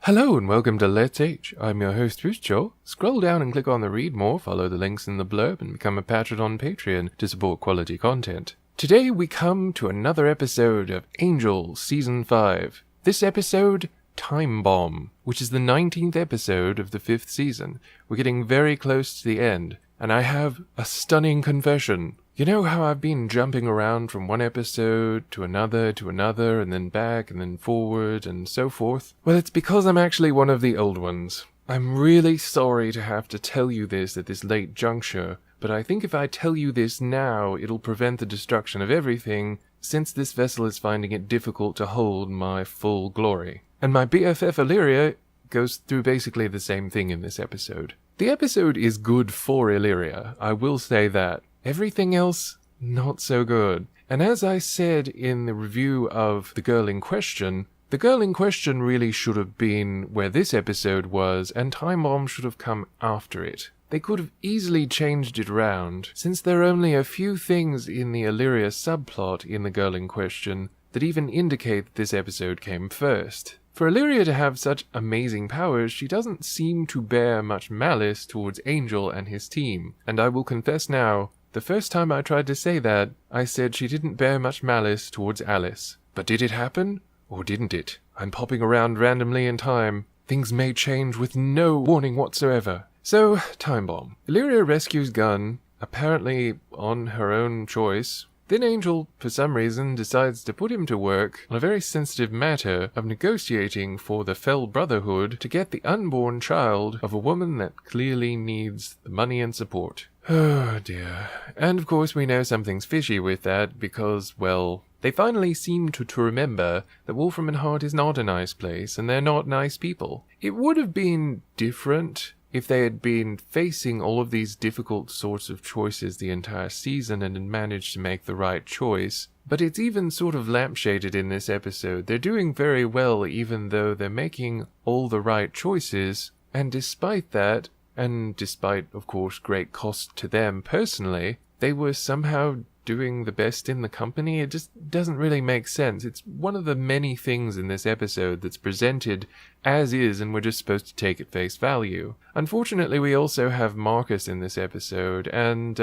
Hello and welcome to Let's H. I'm your host, Joel. Scroll down and click on the read more, follow the links in the blurb, and become a patron on Patreon to support quality content. Today we come to another episode of Angel Season 5. This episode, Time Bomb, which is the 19th episode of the 5th season. We're getting very close to the end, and I have a stunning confession. You know how I've been jumping around from one episode to another, and then back, and then forward, and so forth? Well, it's because I'm actually one of the old ones. I'm really sorry to have to tell you this at this late juncture, but I think if I tell you this now, it'll prevent the destruction of everything, since this vessel is finding it difficult to hold my full glory. And my BFF Illyria goes through basically the same thing in this episode. The episode is good for Illyria, I will say that. Everything else, not so good. And as I said in the review of The Girl in Question, the Girl in Question really should have been where this episode was, and Time Bomb should have come after it. They could have easily changed it around, since there are only a few things in the Illyria subplot in The Girl in Question that even indicate that this episode came first. For Illyria to have such amazing powers, she doesn't seem to bear much malice towards Angel and his team, and I will confess now, the first time I tried to say that, I said she didn't bear much malice towards Alice. But did it happen? Or didn't it? I'm popping around randomly in time. Things may change with no warning whatsoever. So, Time Bomb. Illyria rescues Gunn, apparently on her own choice. Then Angel, for some reason, decides to put him to work on a very sensitive matter of negotiating for the Fell Brotherhood to get the unborn child of a woman that clearly needs the money and support. Oh dear. And of course we know something's fishy with that because, well, they finally seem to remember that Wolfram and Hart is not a nice place and they're not nice people. It would have been different if they had been facing all of these difficult sorts of choices the entire season and had managed to make the right choice. But it's even sort of lampshaded in this episode. They're doing very well even though they're making all the right choices, and despite that, and despite, of course, great cost to them personally, they were somehow doing the best in the company. It just doesn't really make sense. It's one of the many things in this episode that's presented as is, and we're just supposed to take at face value. Unfortunately, we also have Marcus in this episode, and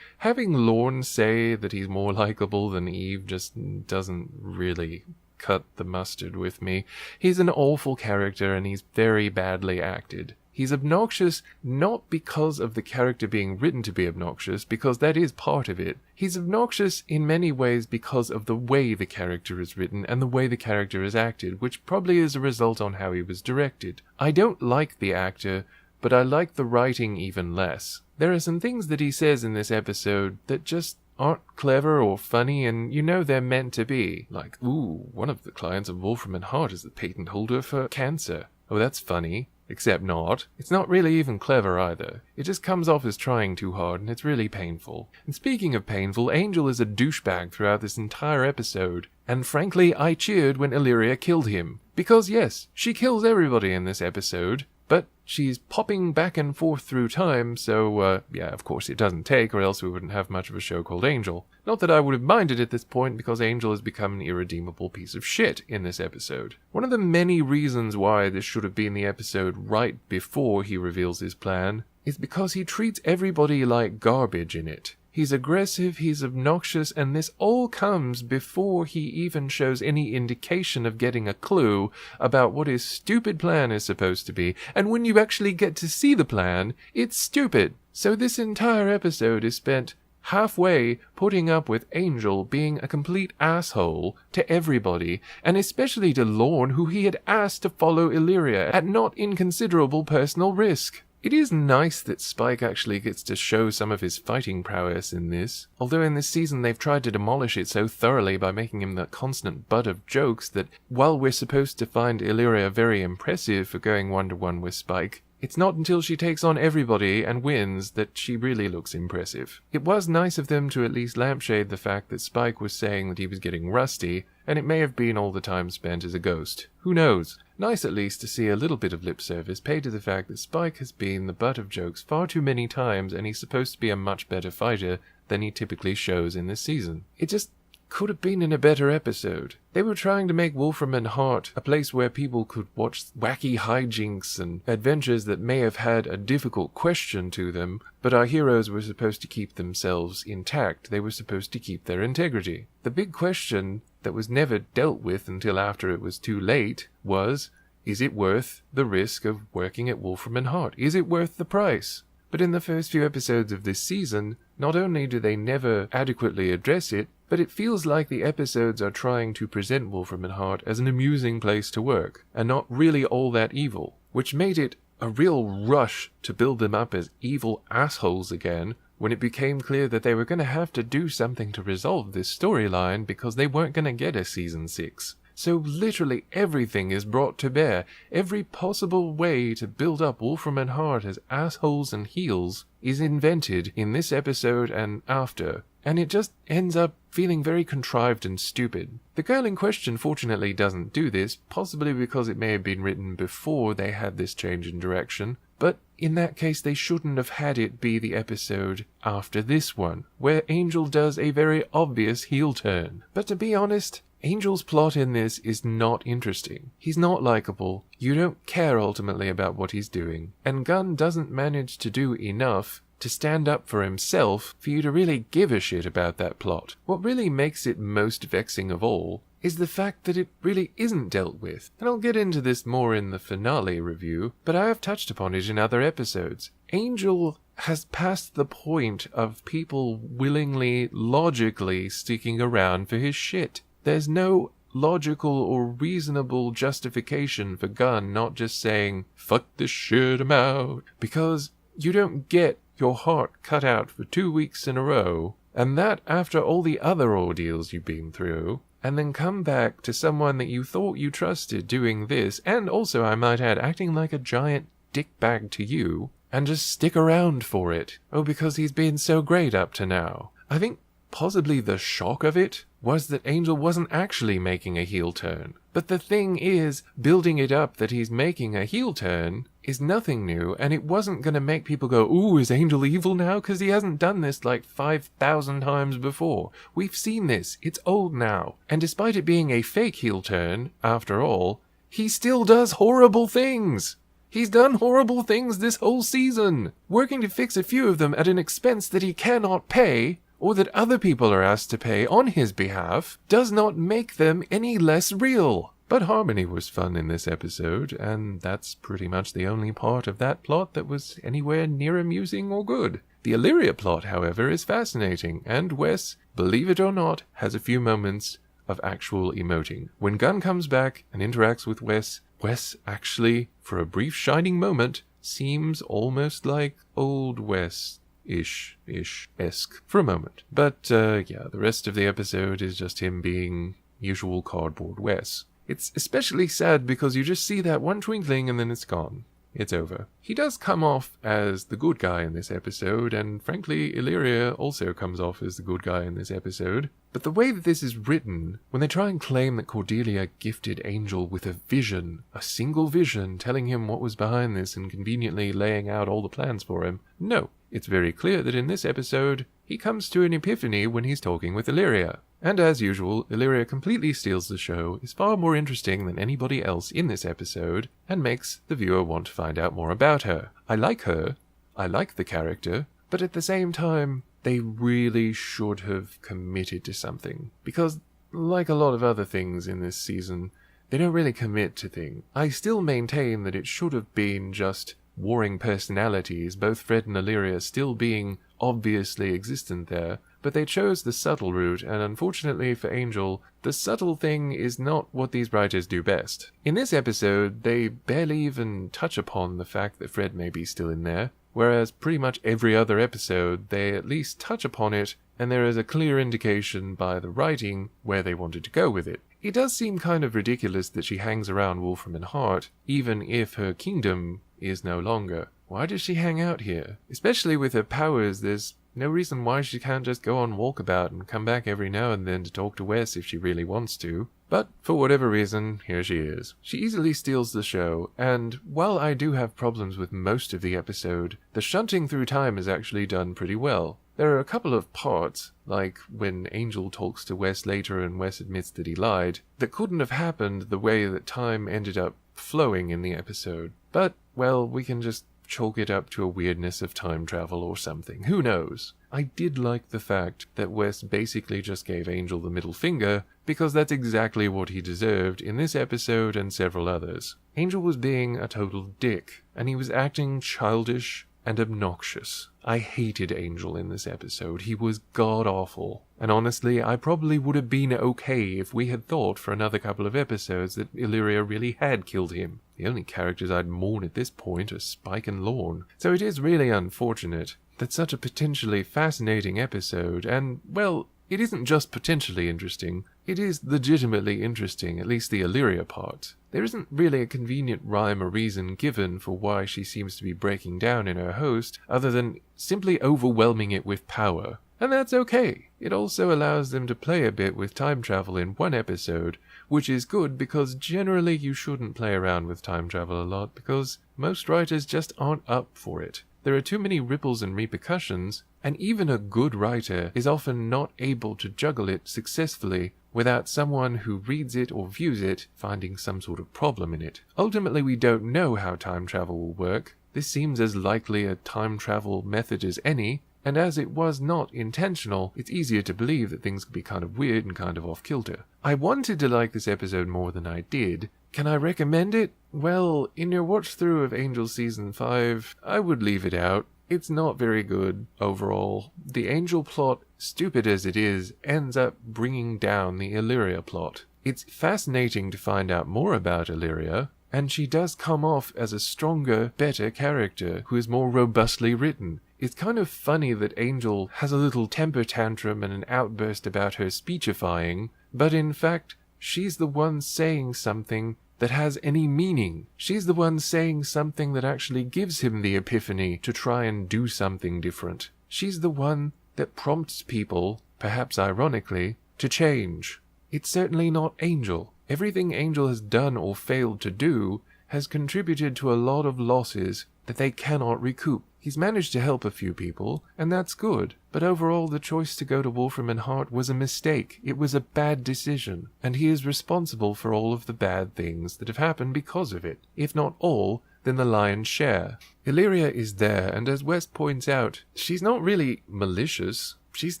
having Lorne say that he's more likable than Eve just doesn't really cut the mustard with me. He's an awful character, and he's very badly acted. He's obnoxious not because of the character being written to be obnoxious, because that is part of it. He's obnoxious in many ways because of the way the character is written and the way the character is acted, which probably is a result on how he was directed. I don't like the actor, but I like the writing even less. There are some things that he says in this episode that just aren't clever or funny, and you know they're meant to be. Like, ooh, one of the clients of Wolfram and Hart is the patent holder for cancer. Oh, that's funny. Except not. It's not really even clever either. It just comes off as trying too hard, and it's really painful. And speaking of painful, Angel is a douchebag throughout this entire episode. And frankly, I cheered when Illyria killed him. Because yes, she kills everybody in this episode, but she's popping back and forth through time, so, yeah, of course it doesn't take, or else we wouldn't have much of a show called Angel. Not that I would have minded at this point, because Angel has become an irredeemable piece of shit in this episode. One of the many reasons why this should have been the episode right before he reveals his plan is because he treats everybody like garbage in it. He's aggressive, he's obnoxious, and this all comes before he even shows any indication of getting a clue about what his stupid plan is supposed to be, and when you actually get to see the plan, it's stupid. So this entire episode is spent halfway putting up with Angel being a complete asshole to everybody, and especially to Lorne, who he had asked to follow Illyria at not inconsiderable personal risk. It is nice that Spike actually gets to show some of his fighting prowess in this, although in this season they've tried to demolish it so thoroughly by making him the constant butt of jokes that while we're supposed to find Illyria very impressive for going one-to-one with Spike, it's not until she takes on everybody and wins that she really looks impressive. It was nice of them to at least lampshade the fact that Spike was saying that he was getting rusty, and it may have been all the time spent as a ghost. Who knows? Nice at least to see a little bit of lip service paid to the fact that Spike has been the butt of jokes far too many times, and he's supposed to be a much better fighter than he typically shows in this season. It just could have been in a better episode. They were trying to make Wolfram and Hart a place where people could watch wacky hijinks and adventures that may have had a difficult question to them, but our heroes were supposed to keep themselves intact. They were supposed to keep their integrity. The big question that was never dealt with until after it was too late was, is it worth the risk of working at Wolfram and Hart? Is it worth the price? But in the first few episodes of this season, not only do they never adequately address it, but it feels like the episodes are trying to present Wolfram and Hart as an amusing place to work, and not really all that evil, which made it a real rush to build them up as evil assholes again when it became clear that they were going to have to do something to resolve this storyline because they weren't going to get a season 6. So literally everything is brought to bear. Every possible way to build up Wolfram and Hart as assholes and heels is invented in this episode and after, and it just ends up feeling very contrived and stupid. The girl in question fortunately doesn't do this, possibly because it may have been written before they had this change in direction, but in that case they shouldn't have had it be the episode after this one, where Angel does a very obvious heel turn. But to be honest, Angel's plot in this is not interesting. He's not likable. You don't care ultimately about what he's doing. And Gunn doesn't manage to do enough to stand up for himself for you to really give a shit about that plot. What really makes it most vexing of all is the fact that it really isn't dealt with. And I'll get into this more in the finale review, but I have touched upon it in other episodes. Angel has passed the point of people willingly, logically sticking around for his shit. There's no logical or reasonable justification for Gunn not just saying, fuck this shit, I'm out, because you don't get your heart cut out for 2 weeks in a row, and that after all the other ordeals you've been through, and then come back to someone that you thought you trusted doing this, and also, I might add, acting like a giant dickbag to you, and just stick around for it. Oh, because he's been so great up to now. I think possibly the shock of it was that Angel wasn't actually making a heel turn. But the thing is, building it up that he's making a heel turn is nothing new, and it wasn't going to make people go, ooh, is Angel evil now? Because he hasn't done this like 5,000 times before. We've seen this. It's old now. And despite it being a fake heel turn, after all, he still does horrible things. He's done horrible things this whole season, working to fix a few of them at an expense that he cannot pay, or that other people are asked to pay on his behalf, does not make them any less real. But Harmony was fun in this episode, and that's pretty much the only part of that plot that was anywhere near amusing or good. The Illyria plot, however, is fascinating, and Wes, believe it or not, has a few moments of actual emoting. When Gunn comes back and interacts with Wes, Wes actually, for a brief shining moment, seems almost like old Wes. Esque for a moment. But, yeah, the rest of the episode is just him being usual cardboard Wes. It's especially sad because you just see that one twinkling and then it's gone. It's over. He does come off as the good guy in this episode, and frankly, Illyria also comes off as the good guy in this episode. But the way that this is written, when they try and claim that Cordelia gifted Angel with a vision, a single vision, telling him what was behind this and conveniently laying out all the plans for him, no. It's very clear that in this episode, he comes to an epiphany when he's talking with Illyria. And as usual, Illyria completely steals the show, is far more interesting than anybody else in this episode, and makes the viewer want to find out more about her. I like her, I like the character, but at the same time, they really should have committed to something. Because, like a lot of other things in this season, they don't really commit to things. I still maintain that it should have been just warring personalities, both Fred and Illyria still being obviously existent there, but they chose the subtle route, and unfortunately for Angel, the subtle thing is not what these writers do best. In this episode, they barely even touch upon the fact that Fred may be still in there, whereas pretty much every other episode, they at least touch upon it, and there is a clear indication by the writing where they wanted to go with it. It does seem kind of ridiculous that she hangs around Wolfram and Hart, even if her kingdom is no longer. Why does she hang out here? Especially with her powers, there's no reason why she can't just go on walkabout and come back every now and then to talk to Wes if she really wants to. But for whatever reason, here she is. She easily steals the show, and while I do have problems with most of the episode, the shunting through time is actually done pretty well. There are a couple of parts, like when Angel talks to Wes later and Wes admits that he lied, that couldn't have happened the way that time ended up flowing in the episode. But, well, we can just chalk it up to a weirdness of time travel or something. Who knows? I did like the fact that Wes basically just gave Angel the middle finger, because that's exactly what he deserved in this episode and several others. Angel was being a total dick, and he was acting childish and obnoxious. I hated Angel in this episode. He was god-awful. And honestly, I probably would have been okay if we had thought for another couple of episodes that Illyria really had killed him. The only characters I'd mourn at this point are Spike and Lorne. So it is really unfortunate that such a potentially fascinating episode, and, well, it isn't just potentially interesting, it is legitimately interesting, at least the Illyria part. There isn't really a convenient rhyme or reason given for why she seems to be breaking down in her host, other than simply overwhelming it with power. And that's okay. It also allows them to play a bit with time travel in one episode, which is good because generally you shouldn't play around with time travel a lot because most writers just aren't up for it. There are too many ripples and repercussions, and even a good writer is often not able to juggle it successfully without someone who reads it or views it finding some sort of problem in it. Ultimately, we don't know how time travel will work. This seems as likely a time travel method as any, and as it was not intentional, it's easier to believe that things could be kind of weird and kind of off-kilter. I wanted to like this episode more than I did. Can I recommend it? Well, in your watch-through of Angel Season 5, I would leave it out. It's not very good overall. The Angel plot, stupid as it is, ends up bringing down the Illyria plot. It's fascinating to find out more about Illyria, and she does come off as a stronger, better character who is more robustly written. It's kind of funny that Angel has a little temper tantrum and an outburst about her speechifying, but in fact, she's the one saying something that has any meaning. She's the one saying something that actually gives him the epiphany to try and do something different. She's the one that prompts people, perhaps ironically, to change. It's certainly not Angel. Everything Angel has done or failed to do has contributed to a lot of losses that they cannot recoup. He's managed to help a few people, and that's good, but overall the choice to go to Wolfram and Hart was a mistake. It was a bad decision, and he is responsible for all of the bad things that have happened because of it. If not all, then the lion's share. Illyria is there, and as Wes points out, she's not really malicious. She's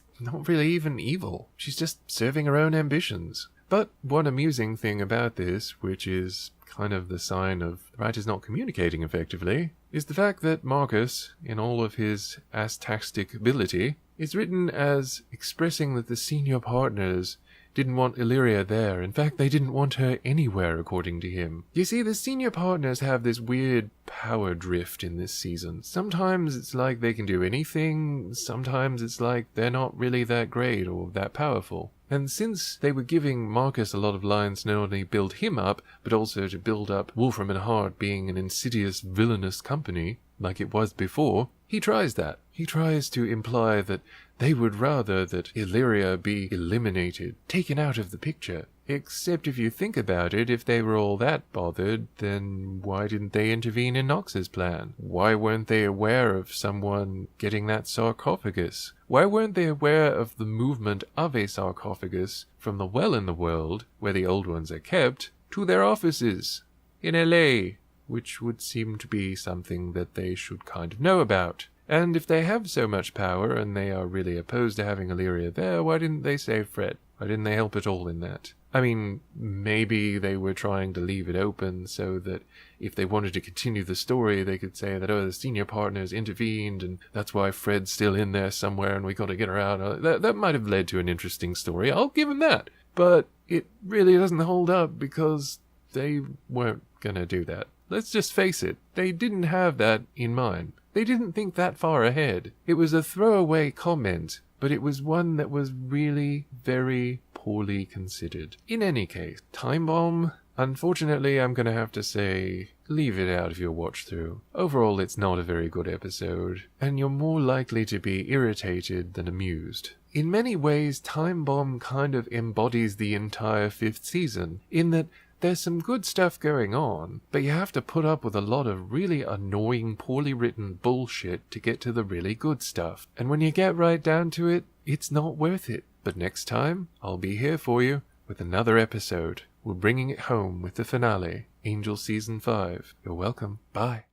not really even evil. She's just serving her own ambitions. But one amusing thing about this, which is kind of the sign of the writers not communicating effectively, is the fact that Marcus, in all of his astastic ability, is written as expressing that the senior partners didn't want Illyria there. In fact, they didn't want her anywhere, according to him. You see, the senior partners have this weird power drift in this season. Sometimes it's like they can do anything, sometimes it's like they're not really that great or that powerful. And since they were giving Marcus a lot of lines to not only build him up, but also to build up Wolfram and Hart being an insidious, villainous company, like it was before, he tries that. He tries to imply that they would rather that Illyria be eliminated, taken out of the picture. Except if you think about it, if they were all that bothered, then why didn't they intervene in Nox's plan? Why weren't they aware of someone getting that sarcophagus? Why weren't they aware of the movement of a sarcophagus from the well in the world, where the old ones are kept, to their offices in LA, which would seem to be something that they should kind of know about? And if they have so much power and they are really opposed to having Illyria there, why didn't they save Fred? Why didn't they help at all in that? I mean, maybe they were trying to leave it open so that if they wanted to continue the story, they could say that, oh, the senior partners intervened and that's why Fred's still in there somewhere and we got to get her out. That might have led to an interesting story. I'll give them that. But it really doesn't hold up because they weren't going to do that. Let's just face it. They didn't have that in mind. They didn't think that far ahead. It was a throwaway comment, but it was one that was really very poorly considered. In any case, Time Bomb, unfortunately I'm going to have to say, leave it out of your watch through. Overall, it's not a very good episode, and you're more likely to be irritated than amused. In many ways, Time Bomb kind of embodies the entire 5th season, in that there's some good stuff going on, but you have to put up with a lot of really annoying, poorly written bullshit to get to the really good stuff. And when you get right down to it, it's not worth it. But next time, I'll be here for you with another episode. We're bringing it home with the finale, Angel Season 5. You're welcome. Bye.